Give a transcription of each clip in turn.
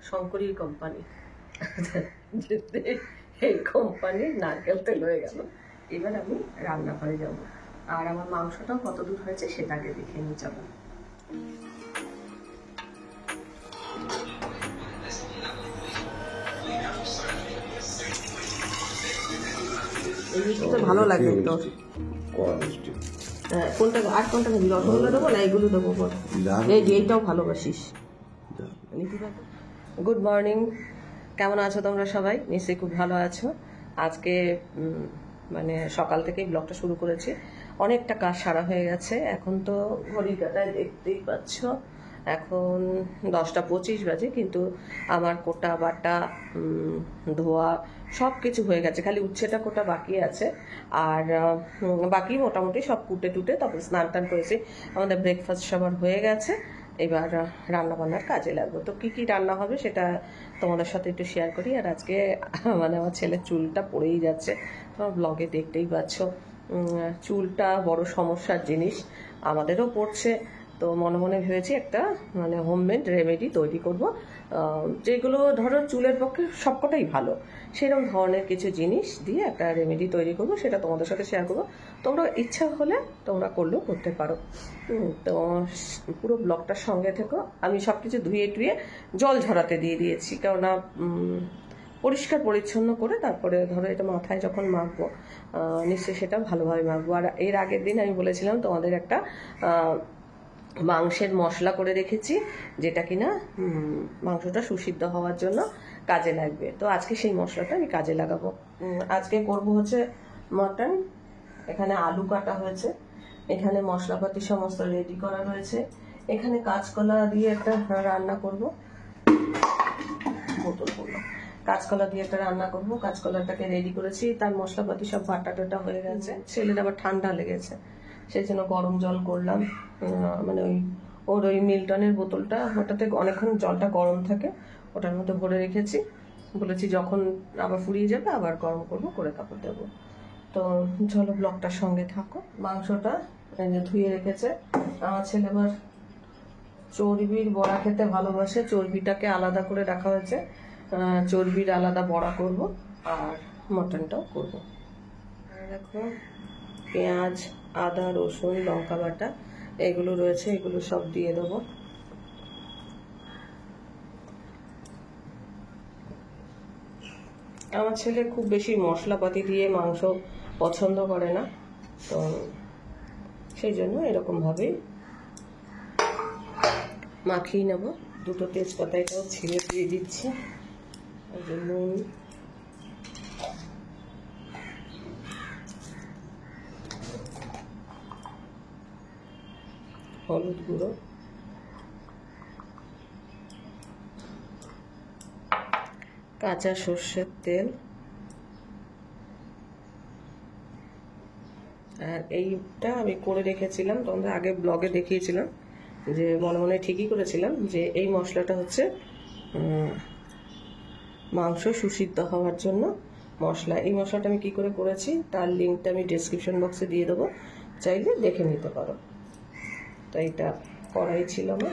Shankari company, এই কোম্পানির নারকেল তেল হয়ে গেল। এবার আমি রান্নাঘরে যাব, আর আমার মাংসটাও কত দূর হয়েছে সেটা আগে দেখে নিয়ে যাবো। এই মিষ্টিটা ভালো লাগে তোর? হ্যাঁ, কোনটা আর কোনটা খাবি? রসগোল্লা দেবো না এগুলো দেবো? এই যে এইটাও ভালোবাসিস। গুড মর্নিং, কেমন আছো তোমরা সবাই? নিশ্চয়ই খুব ভালো আছো। আজকে মানে সকাল থেকেই ব্লগটা শুরু করেছি, অনেকটা কাজ সারা হয়ে গেছে। এখন তো ঘড়ির কাঁটায় দেখতেই পাচ্ছ এখন 10টা 25 বাজে, কিন্তু আমার কোটা বাটা ধোয়া সব কিছু হয়ে গেছে, খালি উচ্ছেটা কোটা বাকি আছে। আর বাকি মোটামুটি সব কুটে টুটে তারপর স্নান টান করেছি, আমাদের ব্রেকফাস্ট সবার হয়ে গেছে। এবার রান্না বান্নার কাজে লাগবো। তো কি কি রান্না হবে সেটা তোমাদের সাথে একটু শেয়ার করি। আর আজকে মানে আমার ছেলের চুলটা পড়েই যাচ্ছে, তোমার ব্লগে দেখতেই পাচ্ছ। চুলটা বড় সমস্যার জিনিস, আমাদেরও পড়ছে। তো মনে মনে ভেবেছি একটা মানে হোমমেড রেমেডি তৈরি করব, যেগুলো ধরো চুলের পক্ষে সবকটাই ভালো, সেরকম ধরনের কিছু জিনিস দিয়ে একটা রেমেডি তৈরি করব, সেটা তোমাদের সাথে শেয়ার করবো। তোমরা ইচ্ছা হলে তোমরা করলেও করতে পারো। তো পুরো ব্লগটার সঙ্গে থেকো। আমি সব কিছু ধুয়ে টুয়ে জল ঝরাতে দিয়ে দিয়েছি, কেননা পরিষ্কার পরিচ্ছন্ন করে তারপরে ধরো এটা মাথায় যখন মাখবো নিশ্চয়ই সেটা ভালোভাবে মাখবো। আর এর আগের দিন আমি বলেছিলাম তোমাদের একটা মাংসের মশলা করে রেখেছি, যেটা কিনা মাংসটা সুসিদ্ধ হওয়ার জন্য কাজে লাগবে। তো আজকে সেই মশলাটা আমি কাজে লাগাবো। আজকে করব হচ্ছে মটন। এখানে আলু কাটা হয়েছে, এখানে মশলাপাতি সমস্ত রেডি করা রয়েছে, এখানে কাঁচকলা দিয়ে একটা রান্না করব। বোতল করবো, কাঁচকলা দিয়ে একটা রান্না করব। কাঁচকলাটাকে রেডি করেছি, তার মশলাপাতি সব বাটা টাটা হয়ে গেছে। ছেলের আবার ঠান্ডা লেগেছে, সেই জন্য গরম জল করলাম। মানে ওই মিল্টনের বোতলটা, ওটাতে অনেকক্ষণ জলটা গরম থাকে, ওটার মধ্যে ভরে রেখেছি। বলেছি যখন আবার ফুরিয়ে যাবে আবার গরম করবো, করে কাপড় দেবো। তো চলো ব্লগটার সঙ্গে থাকো। মাংসটা ধুয়ে রেখেছে আমার ছেলে, আবার চর্বির বড়া খেতে ভালোবাসে, চর্বিটাকে আলাদা করে রাখা হয়েছে। চর্বির আলাদা বড়া করব, আর মটনটাও করব। দেখো পেঁয়াজ, আদা, রসুন, লঙ্কা বাটা এগুলো রয়েছে, এগুলো সব দিয়ে দেবো। আমার ছেলে খুব বেশি মশলাপাতি দিয়ে মাংস পছন্দ করে না, তো সেই জন্য এরকমভাবেই মাখিয়ে নেব। দুটো তেজপাতা এটাও ছিঁড়ে দিয়ে দিচ্ছি। নুন, হলুদ গুঁড়ো, কাঁচা সর্ষের তেল, আর এইটা আমি করে রেখেছিলাম, তোমাদের আগে ব্লগে দেখিয়েছিলাম, যে মনে মনে ঠিকই করেছিলাম যে এই মশলাটা হচ্ছে মাংস সুসিদ্ধ হওয়ার জন্য মশলা। এই মশলাটা আমি কি করে করেছি তার লিঙ্কটা আমি ডেসক্রিপশন বক্সে দিয়ে দেবো, চাইলে দেখে নিতে পারো। তো এটা কড়াই ছিল না,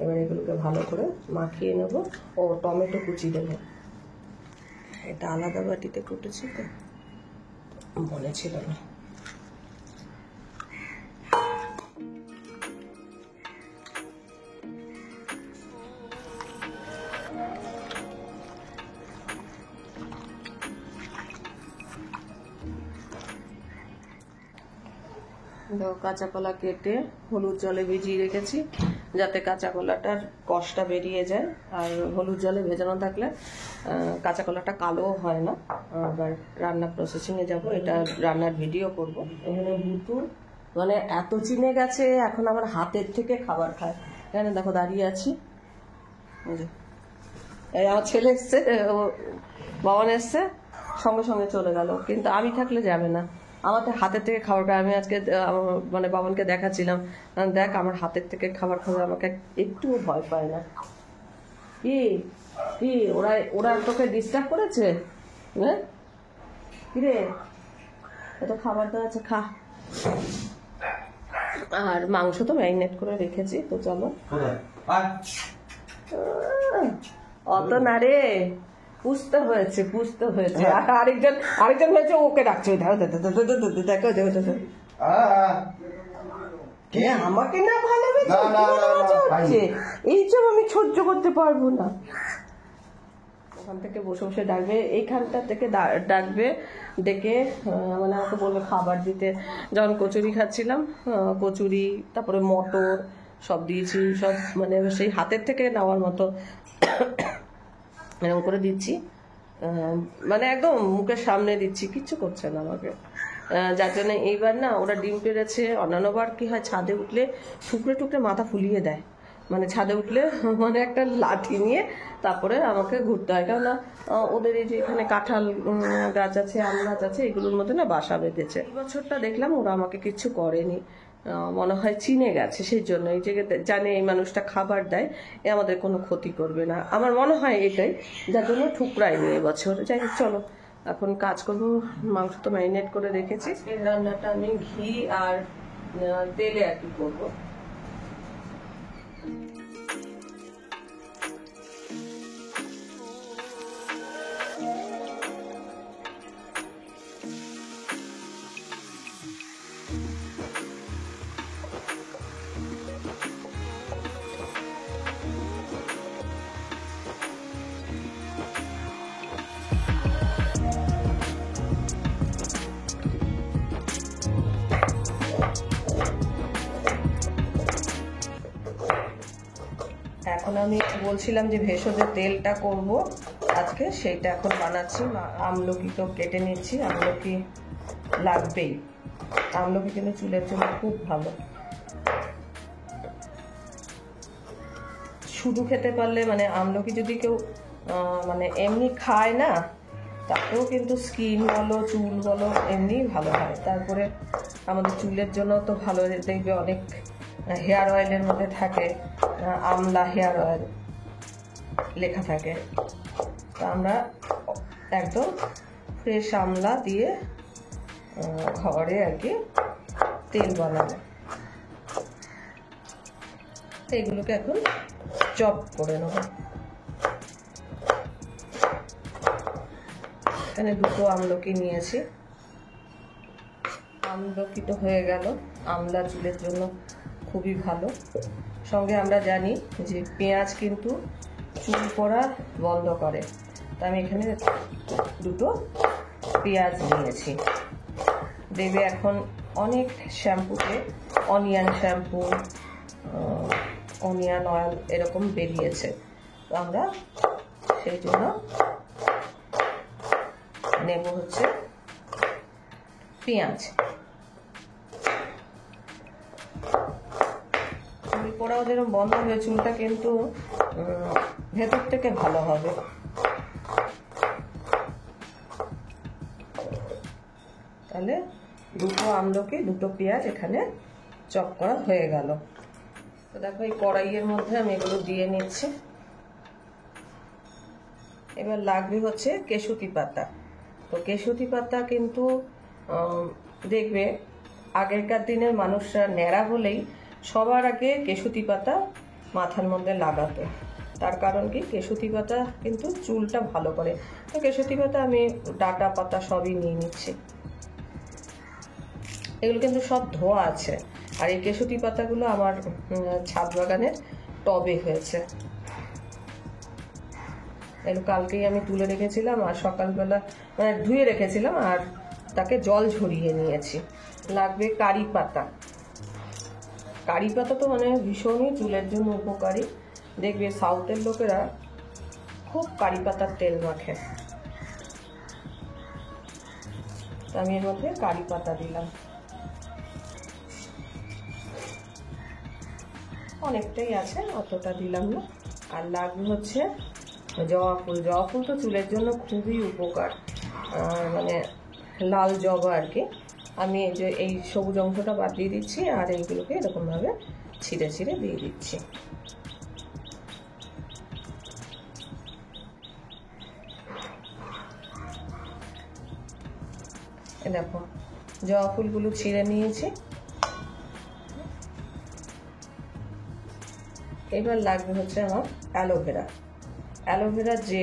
এবার এগুলোকে ভালো করে মাখিয়ে নেব। ও টমেটো কুচি দেবো, এটা আলাদা বাটিতে কুটেছি তো মনে ছিল না। কাঁচা কলা কেটে হলুদ জলে ভিজিয়ে রেখেছি, যাতে কাঁচা কলাটার কষটা বেরিয়ে যায়। আর হলুদ জলে ভেজানো থাকলে কাঁচা কলাটা কালোও হয় না। আবার রান্না প্রসেসিংয়ে যাব, এটা রান্নার ভিডিও করব। এখানে বুতুর মানে এত চিনে গেছে, এখন আমার হাতের থেকে খাবার খায়। এখানে দেখো দাঁড়িয়ে আছি, এই আমার ছেলে এসছে, বাবান এসছে, সঙ্গে সঙ্গে চলে গেল, কিন্তু আমি থাকলে যাবে না। আমাদের হাতের থেকে খাবার খায়। আমি আজকে মানে বাবানকে দেখাচ্ছিলাম, দেখ আমার হাতের থেকে খাবার খাবে, আমাকে একটুও ভয় পায় না। কি কি ওরা ওরা তোকে ডিস্টার্ব করেছে? হ্যাঁ কিরে, এত খাবার দেওয়া আছে, খা। আর মাংস তো ম্যারিনেট করে রেখেছি, তো চলো। অত না রে, পুষতে হয়েছে। আরেকজন হয়েছে, ওকে ডাকছে। দেখো আমাকে না ভালোবেসে এইসব আমি সহ্য করতে পারবো না। ওখান থেকে বসে বসে ডাকবে, এইখানটা থেকে ডাকবে, ডেকে মানে আমাকে বলবে খাবার দিতে। যখন কচুরি খাচ্ছিলাম, কচুরি তারপরে মটর সব দিয়েছি, সব মানে সেই হাতের থেকে নেওয়ার মতো এরকম করে দিচ্ছি, মানে একদম মুখের সামনে দিচ্ছি, কিচ্ছু করছে না আমাকে। যার জন্য এইবার না ওরা ডিম পেড়েছে। অন্যান্যবার কি হয়, ছাদে উঠলে টুকরে মাথা ফুলিয়ে দেয়, মানে ছাদে উঠলে মানে একটা লাঠি নিয়ে তারপরে আমাকে ঘুরতে হয়। কেননা ওদের এই যে এখানে কাঁঠাল গাছ আছে, আম গাছ আছে, এগুলোর মধ্যে না বাসা বেঁধেছে। এই বছরটা দেখলাম ওরা আমাকে কিচ্ছু করেনি, মনে হয় চিনে গেছে, সেই জন্য এই যে জানে এই মানুষটা খাবার দেয়, এ আমাদের কোনো ক্ষতি করবে না, আমার মনে হয় এটাই, যার জন্য ঠুকরায়নি এবছর। যাই হোক, চলো এখন কাজ করবো। মাংস তো ম্যারিনেট করে রেখেছি, এই রান্নাটা আমি ঘি আর তেলে আর কি করবো। এখন আমি বলছিলাম যে ভেষজের তেলটা করব আজকে, সেইটা এখন বানাচ্ছি। আমলকি তো কেটে নিচ্ছি, আমলকি লাগবেই, আমলকি কিন্তু চুলের জন্য খুব ভালো। শুধু খেতে পারলে, মানে আমলকি যদি কেউ মানে এমনি খায় না, তাতেও কিন্তু স্কিন বলো চুল বলো এমনি ভালো হয়। তারপরে আমাদের চুলের জন্য তো ভালো, দেখবে অনেক হেয়ার অয়েলের মধ্যে থাকে আমলা হেয়ার অয়েল লেখা থাকে, তো আমরা একদম ফ্রেশ আমলা দিয়ে ঘরে আর কি তেল বানাবো। এইগুলোকে এখন চপ করে নেব। এখানে দুটো আমলকি নিয়েছি, আমলকি তো হয়ে গেল, আমলা চুলের জন্য খুবই ভালো। সঙ্গে আমরা জানি যে পেঁয়াজ কিন্তু চুল পড়া বন্ধ করে, তো আমি এখানে দুটো পেঁয়াজ নিয়েছি। দেখবে এখন অনেক শ্যাম্পুতে অনিয়ন শ্যাম্পু, অনিয়ন অয়েল এরকম বেরিয়েছে, তো আমরা সেই জন্য নেব হচ্ছে পেঁয়াজ। চুল পড়াও যেরকম বন্ধ হবে, চুলটা কিন্তু ভেতর থেকে ভালো হবে। তাহলে দুটো আমলকি দুটো পেঁয়াজ এখানে চপ করা হয়ে গেল। তো দেখো এই কড়াইয়ের মধ্যে আমি এগুলো দিয়ে নিচ্ছি। এবার লাগবে হচ্ছে কেশুতি পাতা। তো কেশুতি পাতা কিন্তু দেখবে আগেকার দিনের মানুষরা ন্যাড়া হলেই সবার আগে কেশুতি পাতা মাথার মধ্যে লাগাতো। তার কারণ কি, কেশুতি পাতা কিন্তু চুলটা ভালো করে। তো কেশুতি পাতা আমি ডাটা পাতা সবই নিয়ে নিচ্ছি। এগুলো কিন্তু সব ধোয়া আছে, আর এই কেশুতি পাতাগুলো আমার ছাদ বাগানের টবে হয়েছে। এগুলো কালকেই আমি তুলে রেখেছিলাম, আর সকালবেলা মানে ধুয়ে রেখেছিলাম, আর তাকে জল ঝরিয়ে নিয়েছি। লাগবে কারি পাতা। কারি পাতা তো মানে ভীষণই চুলের জন্য উপকারী। দেখবে সাউথের লোকেরা খুব কারি পাতার তেল মাখে। আমি এর মধ্যে কারি পাতা দিলাম, অনেকটাই আছে, অতটা দিলাম না। আর লাগবে হচ্ছে জবা ফুল। জবা ফুল তো চুলের জন্য খুবই উপকার, মানে লাল জবা আর কি। আমি এই যে এই সবুজ অংশটা বাদ দিয়ে দিচ্ছি, আর এইগুলোকে এরকমভাবে ছিঁড়ে ছিঁড়ে দিয়ে দিচ্ছি। দেখো জবা ফুলগুলো ছিঁড়ে নিয়েছি। এবার লাগবে হচ্ছে আমার অ্যালোভেরা। অ্যালোভেরা যে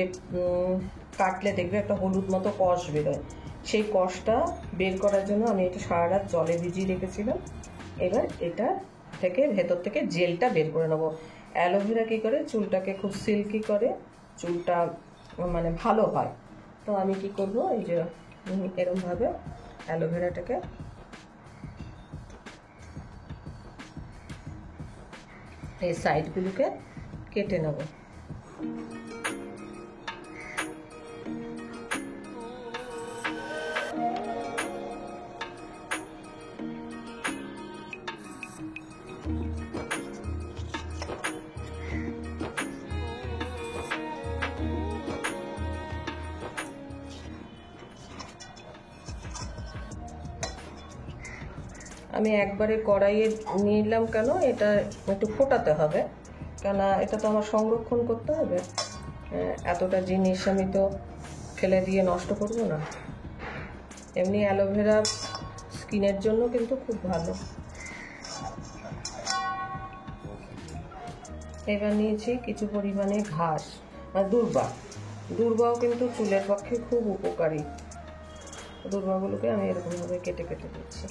কাটলে দেখবে একটা হলুদ মতো কষ বেরোয়, সেই কষটা বের করার জন্য আমি এটা সারা রাত জলে ভিজিয়ে রেখেছিলাম। এবার এটা থেকে ভেতর থেকে জেলটা বের করে নেবো। অ্যালোভেরা কী করে চুলটাকে খুব সিল্কি করে, চুলটা মানে ভালো হয়। তো আমি কি করব, এই যে এরকমভাবে অ্যালোভেরাটাকে এই সাইডগুলোকে কেটে নেব। আমি একবারে কড়াইয়ে নিলাম কেন, এটা একটু ফোটাতে হবে, কেননা এটা তো আমার সংরক্ষণ করতে হবে। এতটা জিনিস আমি তো ফেলে দিয়ে নষ্ট করব না। এমনি অ্যালোভেরা স্কিনের জন্য কিন্তু খুব ভালো। এবার নিয়েছি কিছু পরিমাণে ঘাস, দূর্বাও কিন্তু চুলের পক্ষে খুব উপকারী। দূর্বাগুলোকে আমি এরকমভাবে কেটে কেটে দিচ্ছি।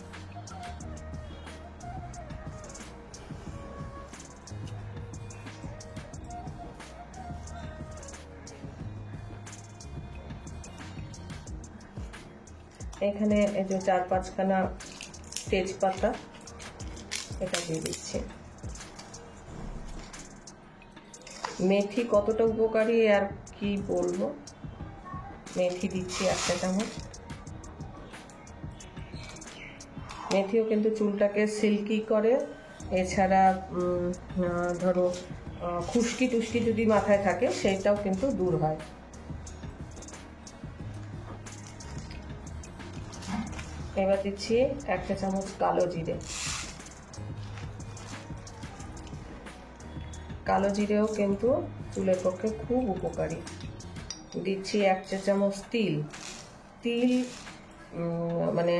এখানে এই যে 4-5খানা তেজপাতা, এটা দিয়ে দিচ্ছি। মেথি কতটা উপকারী আর কি বলবো, মেথি দিচ্ছি 1 চামচ। মেথিও কিন্তু চুলটাকে সিল্কি করে, এছাড়া ধরো খুশকি টুসকি যদি মাথায় থাকে সেইটাও কিন্তু দূর হয়। এবার দিচ্ছি 1 চামচ কালো জিরে। কালো জিরেও কিন্তু চুলের পক্ষে খুব উপকারী। দিচ্ছি 1 চামচ তিল। মানে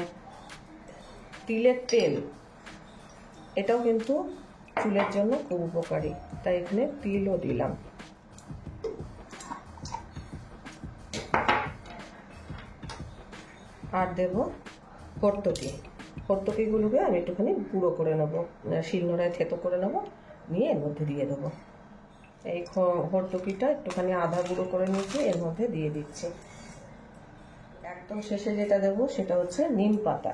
তিলের তেল, এটাও কিন্তু চুলের জন্য খুব উপকারী, তাই এখানে তিলও দিলাম। আর দেব হর্তকিগুলোকে আমি একটুখানি গুঁড়ো করে নেবো, শিলনোড়ায় থেতো করে নেবো, নিয়ে এর মধ্যে দিয়ে দেবো। এই হর্তকিটা একটুখানি আধা গুঁড়ো করে নিয়েছি, এর মধ্যে দিয়ে দিচ্ছি। একদম শেষে যেটা দেবো সেটা হচ্ছে নিম পাতা।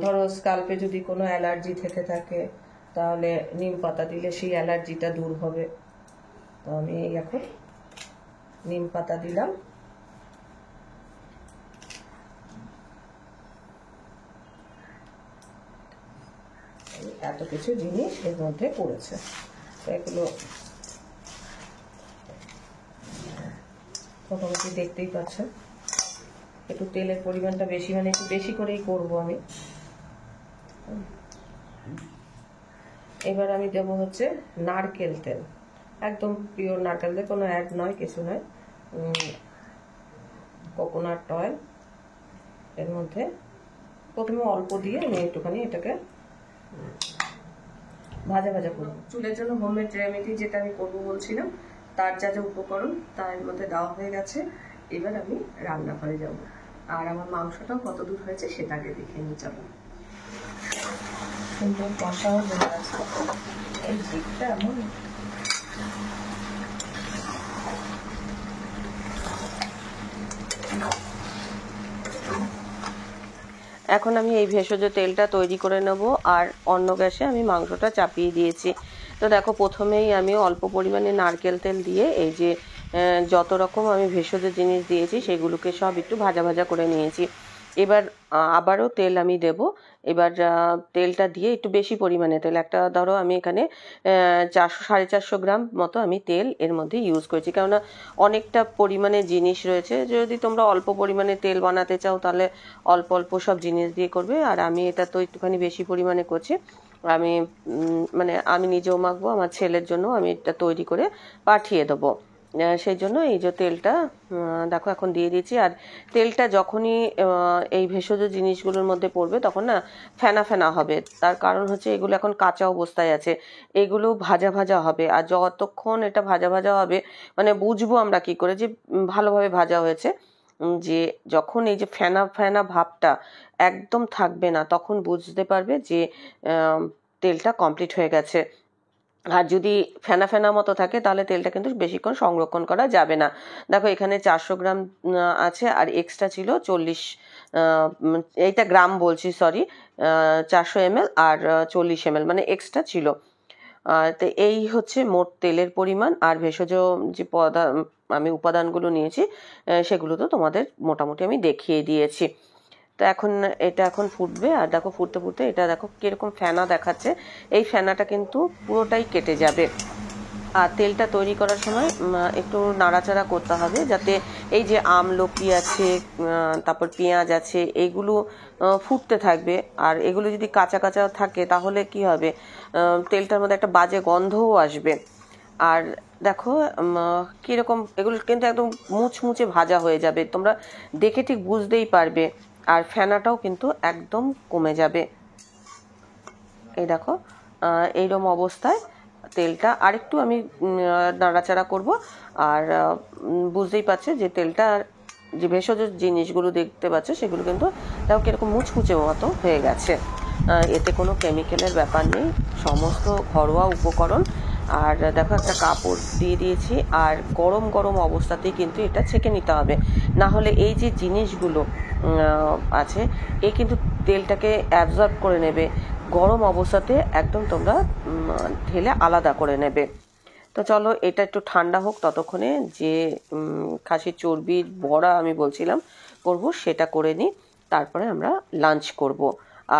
ধরো স্কাল্পে যদি কোনো অ্যালার্জি থেকে থাকে তাহলে নিম পাতা দিলে সেই অ্যালার্জিটা দূর হবে। তো আমি এখন নিম পাতা দিলাম। এত কিছু জিনিস এর মধ্যে পড়েছে, এগুলো মোটামুটি দেখতেই পাচ্ছেন। একটু তেলের পরিমাণটা বেশি, মানে একটু বেশি করেই করব আমি। এবার আমি দেবো হচ্ছে নারকেল তেল, একদম পিওর নারকেল তেল, কোনো অ্যাড নয়, কিছু নয়, কোকোনাট অয়েল। এর মধ্যে প্রথমে অল্প দিয়ে আমি একটুখানি এটাকে ভাজা ভাজা করবো। চুলের জন্য হোমমেড রেমেডি যেটা আমি করবো বলছিলাম, তার যা যা উপকরণ তার মধ্যে দেওয়া হয়ে গেছে। এবার আমি রান্নাঘরে যাব, আর আমার মাংসটাও কত দূর হয়েছে সেটা আগে দেখে নিয়ে যাবো। সুন্দর কষাও হয়ে গেছে, এই জিপটা এমন। এখন আমি এই ভেষজ তেলটা তৈরি করে নেব, আর অন্য গ্যাসে আমি মাংসটা চাপিয়ে দিয়েছি। তো দেখো, প্রথমেই আমি অল্প পরিমাণে নারকেল তেল দিয়ে এই যে যত রকম আমি ভেষজ জিনিস দিয়েছি সেগুলোকে সব একটু ভাজা ভাজা করে নিয়েছি। এবার আবারও তেল আমি দেব। এবার তেলটা দিয়ে একটু বেশি পরিমাণে তেল, একটা ধরো আমি এখানে 400-450 গ্রাম মতো আমি তেল এর মধ্যে ইউজ করেছি, কেননা অনেকটা পরিমাণে জিনিস রয়েছে। যদি তোমরা অল্প পরিমাণে তেল বানাতে চাও তাহলে অল্প অল্প সব জিনিস দিয়ে করবে, আর আমি এটা তো একটুখানি বেশি পরিমাণে করছি। আমি মানে আমি নিজেও মাখবো, আমার ছেলের জন্য আমি এটা তৈরি করে পাঠিয়ে দেবো। সেই জন্য এই যে তেলটা দেখো এখন দিয়ে দিয়েছি। আর তেলটা যখনই এই ভেষজ জিনিসগুলোর মধ্যে পড়বে তখন না ফেনা ফেনা হবে। তার কারণ হচ্ছে এগুলো এখন কাঁচা অবস্থায় আছে, এগুলো ভাজা ভাজা হবে। আর যতক্ষণ এটা ভাজা ভাজা হবে মানে বুঝবো আমরা কি করে যে ভালোভাবে ভাজা হয়েছে, যে যখন এই যে ফেনা ফেনা ভাবটা একদম থাকবে না তখন বুঝতে পারবে যে তেলটা কমপ্লিট হয়ে গেছে। আর যদি ফেনা ফেনা মতো থাকে তাহলে তেলটা কিন্তু বেশিক্ষণ সংরক্ষণ করা যাবে না। দেখো এখানে 400 গ্রাম আছে, আর এক্সট্রা ছিল 40, এইটা গ্রাম বলছি সরি, 400 ml আর 40 ml মানে এক্সট্রা ছিল। তো এই হচ্ছে মোট তেলের পরিমাণ। আর ভেষজ যে আমি উপাদানগুলো নিয়েছি সেগুলো তো তোমাদের মোটামুটি আমি দেখিয়ে দিয়েছি। তো এখন এটা এখন ফুটবে। আর দেখো ফুটতে ফুটতে এটা দেখো কিরকম ফেনা দেখাচ্ছে, এই ফেনাটা কিন্তু পুরোটাই কেটে যাবে। আর তেলটা তৈরি করার সময় একটু নাড়াচাড়া করতে হবে যাতে এই যে আমলকি আছে, তারপর পেঁয়াজ আছে, এইগুলো ফুটতে থাকবে। আর এগুলো যদি কাঁচা কাঁচা থাকে তাহলে কি হবে, তেলটার মধ্যে একটা বাজে গন্ধও আসবে। আর দেখো কীরকম এগুলো কিন্তু একদম মুচমুচে ভাজা হয়ে যাবে, তোমরা দেখে ঠিক বুঝতেই পারবে। আর ফেনাটাও কিন্তু একদম কমে যাবে। এই দেখো এইরকম অবস্থায় তেলটা আরেকটু আমি নাড়াচাড়া করব। আর বুঝতেই পারছে যে তেলটা যে ভেষজ জিনিসগুলো দেখতে পাচ্ছ সেগুলো কিন্তু দেখো কিরকম মুচমুচে মতো হয়ে গেছে। এতে কোনো কেমিক্যালের ব্যাপার নেই, সমস্ত ঘরোয়া উপকরণ। আর দেখো একটা কাপড় দিয়ে দিয়েছি, আর গরম গরম অবস্থাতেই কিন্তু এটা ছেঁকে নিতে হবে, না হলে এই যে জিনিসগুলো আছে এ কিন্তু তেলটাকে অ্যাবজর্ব করে নেবে। গরম অবস্থাতে একদম তোমরা ঢেলে আলাদা করে নেবে। তো চলো এটা একটু ঠান্ডা হোক, ততক্ষণে যে খাসির চর্বির বড়া আমি বলছিলাম করবো সেটা করে নিই, তারপরে আমরা লাঞ্চ করব।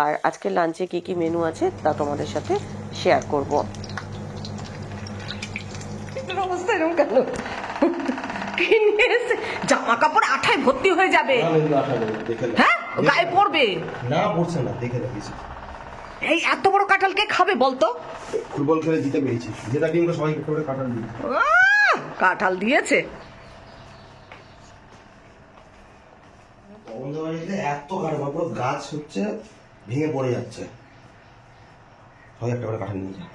আর আজকে লাঞ্চে কি কি মেনু আছে তা তোমাদের সাথে শেয়ার করব। অবস্থা এরকম কেন? জামা কাপড় আঠায় ভর্তি হয়ে যাবে, হ্যাঁ গায়ে পড়বে না, পড়ছে না, দেখে রাখিস। এই এত বড় কাঁঠাল কে খাবে বলতো? ফুটবল খেলে জিতে পেরেছি, যেটা টিমকে সবাই করে কাঁঠাল দিয়েছে। কাঁঠাল দিয়েছে আমাদের বাড়িতে এত কাঁঠাল, পুরো গাছ হচ্ছে ভেঙে পড়ে যাচ্ছে, সবাই একটা করে কাঁঠাল নিয়ে যায়।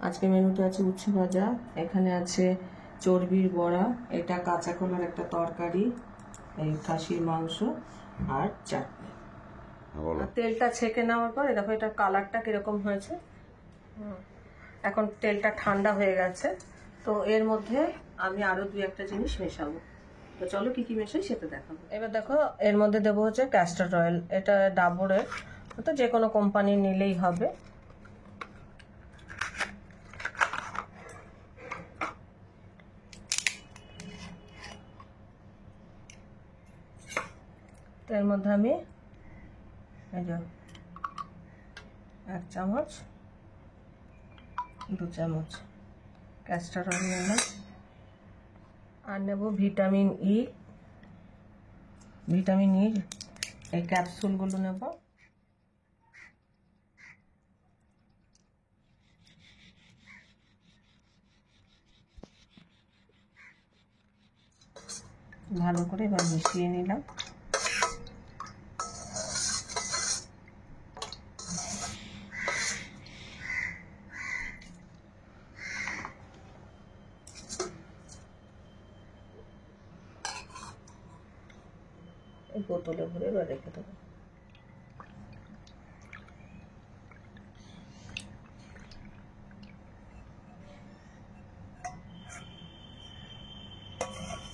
আজকে মেনুতে আছে উচ্ছে ভাজা, এখানে আছে চর্বির বড়া, এটা কাঁচা কলার একটা তরকারি, এই খাসির মাংস আর চাটনি। তেলটা ছেঁকে নেওয়ার পরে দেখো এটার কালারটা কিরকম হয়েছে। এখন তেলটা ঠান্ডা হয়ে গেছে, তো এর মধ্যে আমি আরো 2-1টা জিনিস মেশাবো। তো চলো কি কি মেশাই সেটা দেখাবো। এবার দেখো এর মধ্যে দেবো হচ্ছে ক্যাস্টার অয়েল, এটা ডাবরের, তো যে কোনো কোম্পানি নিলেই হবে। তো এর মধ্যে আমি এই যে 1 চামচ 2 চামচ ক্যাস্টার অয়েল নিলাম। আর নেব ভিটামিন ই এই ক্যাপসুলগুলো নেব। ভালো করে এবার মিশিয়ে নিলাম। এই বোতলে ভরে এবার রেখে দেবো।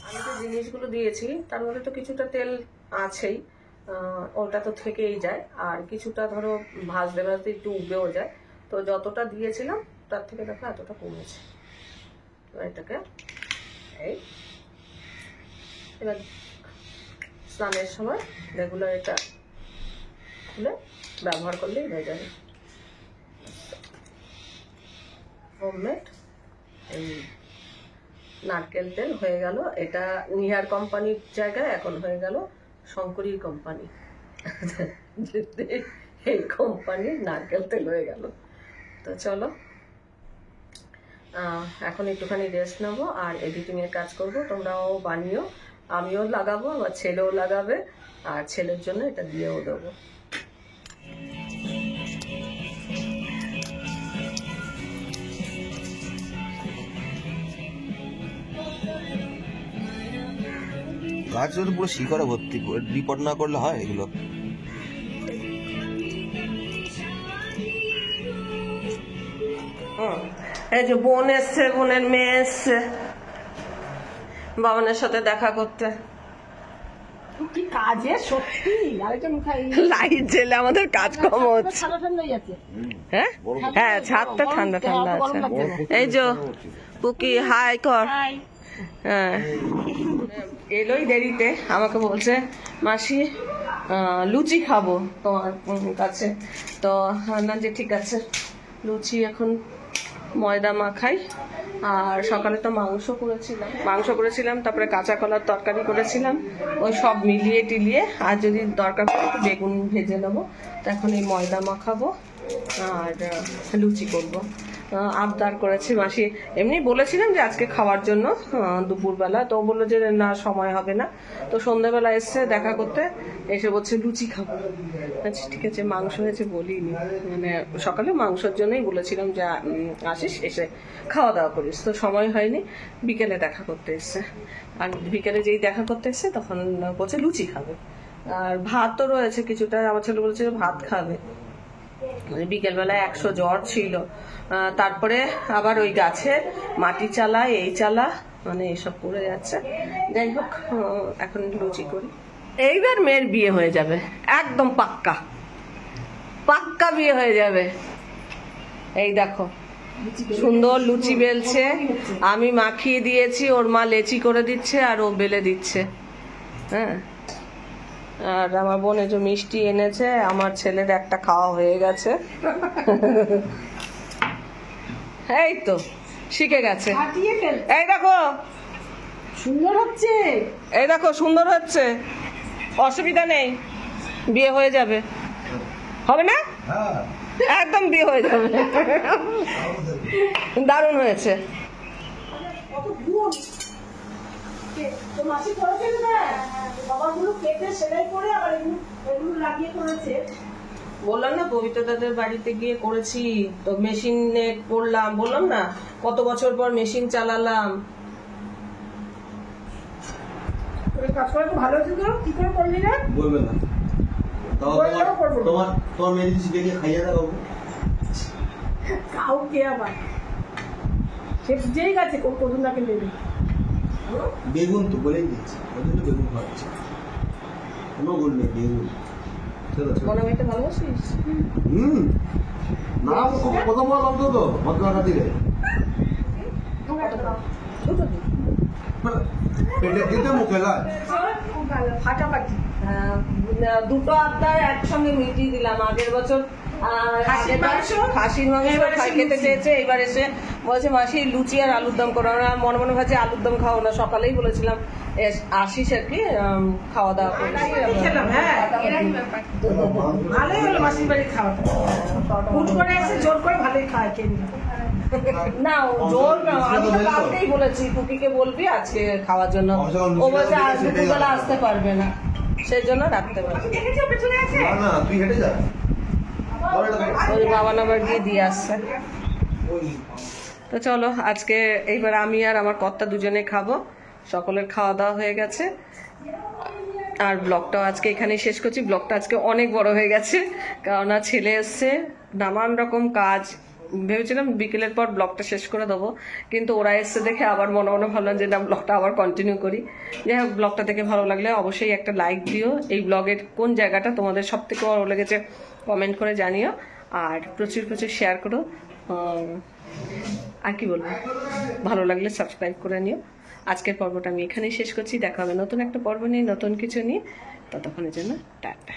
আমি তো জিনিসগুলো দিয়েছি তার মধ্যে তো কিছুটা তেল আছেই, ওটা তো থেকেই যায়, আর কিছুটা ধরো ভাজতে ভাজতে একটু উবেও যায়। তো যতটা দিয়েছিলাম তার থেকে দেখো এতটা কমেছে। এটাকে এই এবার স্নানের সময় রেগুলার এটা খুলে ব্যবহার করলেই হয়ে যাবে। হোমমেড এই নারকেল তেল হয়ে গেল। এটা নিহার কোম্পানির জায়গায় এখন হয়ে গেল শঙ্করীর কোম্পানি। এই কোম্পানির নারকেল তেল হয়ে গেল। তো চলো এখন একটুখানি রেস্ট নেবো আর এডিটিংয়ের কাজ করব। তোমরাও বানিও, আমিও লাগাবো, আমার ছেলেও লাগাবে, আর ছেলের জন্য এটা দিয়েও দেবো। গাছের পুরো শিকড়ে ভর্তি, রিপোর্ট না করলে হয় এগুলো? এই যে বোন এসছে, বোনের মেয়ে এসছে বাবানের সাথে দেখা করতে। কি কাজে সত্যি আরেকজন লাইট জেলে আমাদের কাজ কম হচ্ছে। ঠান্ডা ঠান্ডা যাচ্ছে। হ্যাঁ হ্যাঁ, ছাদটা ঠান্ডা ঠান্ডা আছে। এই যে পুকি হাই কর। হ্যাঁ, এলোই দেরিতে, আমাকে বলছে মাসি লুচি খাবো তোমার কাছে। তো না যে ঠিক আছে, লুচি এখন ময়দা মাখাই। আর সকালে তো মাংস করেছিলাম, তারপরে কাঁচা কলার তরকারি করেছিলাম। ওই সব মিলিয়ে টিলিয়ে আর যদি দরকার পড়ে একটু বেগুন ভেজে নেবো। তো এখন এই ময়দা মাখাবো আর লুচি করবো। আবদার করেছি মাসি, এমনি বলেছিলাম যে আজকে খাওয়ার জন্য দুপুরবেলা, তো বললো যে না সময় হবে না। তো সন্ধ্যাবেলা এসছে দেখা করতে, এসে বলছে লুচি খাবো। আচ্ছা ঠিক আছে, মাংস হয়েছে বলিনি, মানে সকালে মাংসের জন্যই বলেছিলাম যে আসিস, এসে খাওয়া দাওয়া করিস। তো সময় হয়নি, বিকেলে দেখা করতে এসছে। আর বিকেলে যেই দেখা করতে এসছে তখন বলছে লুচি খাবে। আর ভাত তো রয়েছে কিছুটা, আমার ছেলে বলছে ভাত খাবে। বিকেলবেলায় 100 জ্বর ছিল, তারপরে আবার ওই গাছে মাটি চালা এই চালা মানে এসব করে যাচ্ছে। যাই হোক, এখন লুচি করি। এইবার মেয়ের বিয়ে হয়ে যাবে, একদম পাক্কা পাক্কা বিয়ে হয়ে যাবে। এই দেখো সুন্দর লুচি বেলছে, আমি মাখিয়ে দিয়েছি, ওর মা লেচি করে দিচ্ছে আর ও বেলে দিচ্ছে। হ্যাঁ, আর আমার বোন যে মিষ্টি এনেছে, আমার ছেলের একটা খাওয়া হয়ে গেছে। এই তো শিখে গেছে। এই দেখো সুন্দর হচ্ছে, এই দেখো সুন্দর হচ্ছে, অসুবিধা নেই, বিয়ে হয়ে যাবে। হবে না? একদম বিয়ে হয়ে যাবে। দারুণ হয়েছে। মাসি করেছে না বাবাগুলো কেটে সেলাই করে আবার এগুলো লাগিয়ে করেছে। বললাম না পবিত্র দাদের বাড়িতে গিয়ে করেছি, তো মেশিনে করলাম, বললাম না কত বছর পর মেশিন চালালাম। কাজ করে তো ভালো হচ্ছে। তো কি করে করলি না বলবে না, তোমার মেয়ে শিখে গিয়ে খাইয়ে দাও কাউকে। আবার সে যেই গেছে কতদিন তাকে নেবে। বেগুন তো বলেই দিচ্ছি, ওই জন্য বেগুন খাওয়াচ্ছে, কোনো গুণ নেই বেগুন। মনে হয় এটা ভালোবাসিস। না প্রথম বার অন্তত মধ্যমাখা দিলে পেটে দিতে মুখে লাগ ফাটাফাটি। দুটো আবদার একসঙ্গে মিটিয়ে দিলাম। আগের বছর খাসির মাংস খেতে চেয়েছে, এবার এসে বলছে মাসি লুচি আর আলুর দম করো। আমরা মনে মনে ভাবছি আলুর দম খাও না, সকালেই বলেছিলাম আসিস আর কি খাওয়া দাওয়া করেছি। ভালোই হলো মাসির বাড়ি খাওয়াটা, হুট করে এসে জোর করে ভালোই খাওয়ায় খেয়ে না জোর না, আমি তো কালকেই বলেছি টুকিকে বলবি আজকে খাওয়ার জন্য, ও বলছে আজ দুপুরবেলা আসতে পারবে না, সেই জন্য রাখতে পারবে না। তুই হেঁটে যা, ওই বাবা নাম্বার গিয়ে দিয়ে আসছে। তো চলো আজকে এইবার আমি আর আমার কর্তা দুজনে খাবো, সকলের খাওয়া দাওয়া হয়ে গেছে। আর ব্লগটাও আজকে এখানেই শেষ করছি। ব্লগটা আজকে অনেক বড় হয়ে গেছে, কারণ ছেলে এসছে, নানান রকম কাজ। ভেবেছিলাম বিকেলের পর ব্লগটা শেষ করে দেবো, কিন্তু ওরা এসছে দেখে আবার মনে মনে ভাবলাম যে না ব্লগটা আবার কন্টিনিউ করি। যাই হোক, ব্লগটা দেখে ভালো লাগলে অবশ্যই একটা লাইক দিও। এই ব্লগের কোন জায়গাটা তোমাদের সব থেকে ভালো লেগেছে কমেন্ট করে জানিও, আর প্রচুর প্রচুর শেয়ার করো। আর কি বলবো, ভালো লাগলে সাবস্ক্রাইব করে নিও। আজকের পর্বটা আমি এখানেই শেষ করছি। দেখা হবে নতুন একটা পর্ব নিয়ে, নতুন কিছু নিয়ে। ততক্ষণের জন্য টাটা।